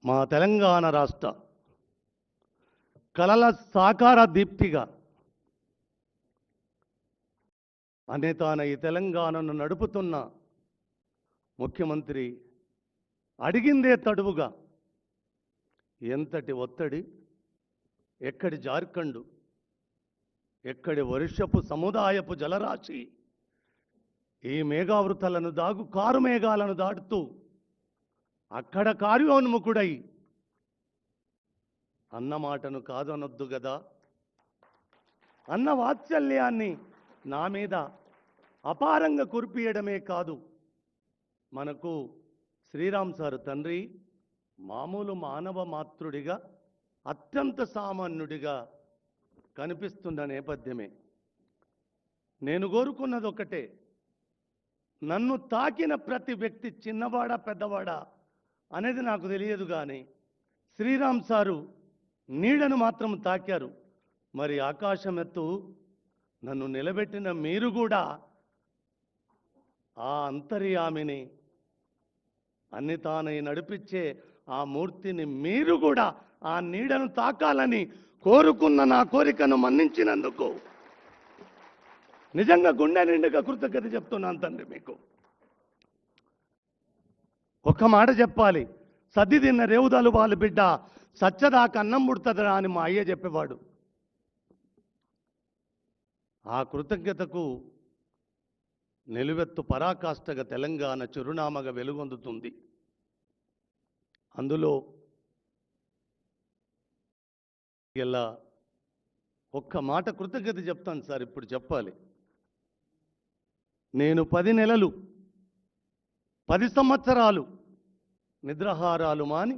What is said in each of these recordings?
మా తెలంగాణ రాష్ట్ర కలల సాకార దీప్తిగా అనేతాన ఈ తెలంగాణను నడుపుతున్న ముఖ్యమంత్రి అడిగిందే తడువుగా ఎంతటి ఒత్తిడి, ఎక్కడి జార్ఖండ్, ఎక్కడి వర్షపు సముదాయపు జలరాశి ఈ మేఘావృతాలను కారు మేఘాలను దాటుతూ అక్కడ కార్యోన్ముఖుడై అన్న మాటను కాదనొద్దు గదా, అన్న వాత్సల్యాన్ని నా మీద అపారంగా కురిపియడమే కాదు, మనకు శ్రీరామ్ సార్ తండ్రి మామూలు మానవ మాతృడిగా అత్యంత సామాన్యుడిగా కనిపిస్తున్న నేపథ్యమే. నేను కోరుకున్నది ఒకటే, నన్ను తాకిన ప్రతి వ్యక్తి చిన్నవాడా పెద్దవాడా అనేది నాకు తెలియదు, కానీ శ్రీరామ్ సారు నీడను మాత్రం తాకారు. మరి ఆకాశం ఎత్తు నన్ను నిలబెట్టిన మీరు కూడా ఆ అంతర్యామిని, అన్ని తానై నడిపించే ఆ మూర్తిని మీరు కూడా ఆ నీడను తాకాలని కోరుకున్న నా కోరికను మన్నించినందుకు నిజంగా గుండె నిండుగా కృతజ్ఞత చెప్తున్నాను తండ్రి. మీకు ఒక్క మాట చెప్పాలి, సద్ది తిన్న రేవుదాలు వాళ్ళ బిడ్డ సచ్చదాకా అన్నం ముడుతుందా అని మా అయ్య చెప్పేవాడు. ఆ కృతజ్ఞతకు నిలువెత్తు పరాకాష్ఠగా తెలంగాణ చిరునామాగా వెలుగొందుతుంది. అందులో ఇలా ఒక్క మాట కృతజ్ఞత చెప్తాను సార్, ఇప్పుడు చెప్పాలి. నేను 10 నెలలు 10 సంవత్సరాలు నిద్రాహారాలు మాని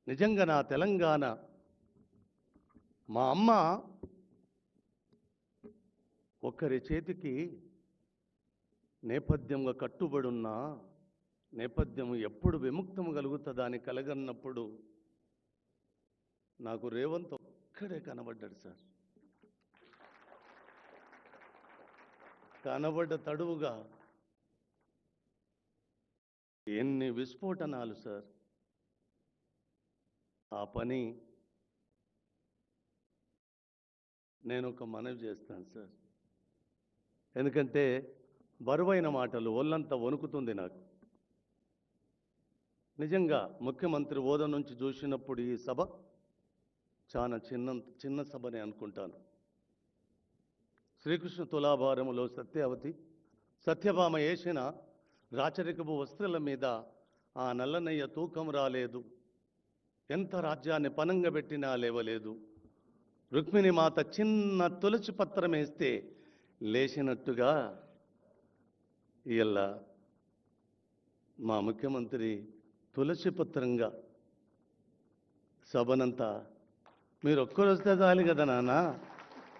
నిజంగా నా తెలంగాణ, మా అమ్మ ఒకరి చేతికి నేపథ్యంగా కట్టుబడున్న నేపథ్యం ఎప్పుడు విముక్తం కలుగుతుందా అని కలగన్నప్పుడు నాకు రేవంత్ ఒక్కడే కనబడ్డాడు సార్. కనబడ్డ తడువుగా ఎన్ని విస్ఫోటనాలు సార్. ఆ పని నేను ఒక మనవి చేస్తాను సార్, ఎందుకంటే బరువైన మాటలు, ఒళ్ళంతా వణుకుతుంది నాకు. నిజంగా ముఖ్యమంత్రి హోదా నుంచి చూసినప్పుడు ఈ సభ చాలా చిన్న సభనే అనుకుంటాను. శ్రీకృష్ణ తులాభారములో సత్యభామ వేసిన రాచరికపు వస్త్రాల మీద ఆ నల్లనయ్య తూకం రాలేదు, ఎంత రాజ్యాన్ని పనంగా పెట్టినా లేవలేదు, రుక్మిణి మాత చిన్న తులసి పత్రం వేస్తే లేచినట్టుగా ఇలా మా ముఖ్యమంత్రి తులసి పత్రంగా సభనంతా మీరు ఒక్కరు వస్తే చాలు కదా నాన్న,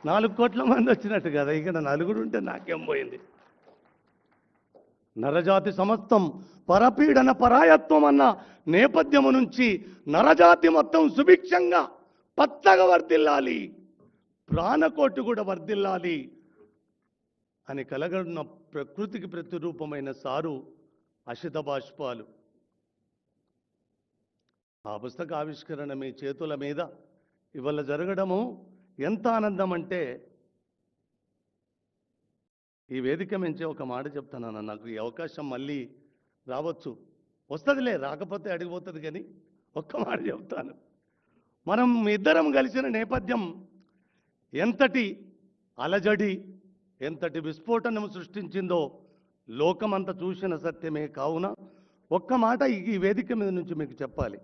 4 కోట్ల మంది వచ్చినట్టు కదా, ఇక్కడ నలుగురు ఉంటే నాకేం పోయింది. నరజాతి సమస్తం పరపీడన పరాయత్వం అన్న నేపథ్యము నుంచి నరజాతి మొత్తం సుభిక్షంగా పచ్చగా వర్ధిల్లాలి, ప్రాణకోటి కూడా వర్ధిల్లాలి అని కలగడున్న ప్రకృతికి ప్రతిరూపమైన సారు అశిత బాష్పాలు. ఆ పుస్తక ఆవిష్కరణ మీ చేతుల మీద ఇవాళ జరగడము ఎంత ఆనందం అంటే, ఈ వేదిక మించి ఒక మాట చెప్తాను, నాకు ఈ అవకాశం మళ్ళీ రావచ్చు, వస్తుందిలే, రాకపోతే అడిగిపోతుంది, కానీ ఒక్క మాట చెప్తాను. మనం ఇద్దరం కలిసిన నేపథ్యం ఎంతటి అలజడి, ఎంతటి విస్ఫోటనం సృష్టించిందో లోకమంతా చూసిన సత్యమే. కావున ఒక్క మాట ఈ వేదిక మీద నుంచి మీకు చెప్పాలి.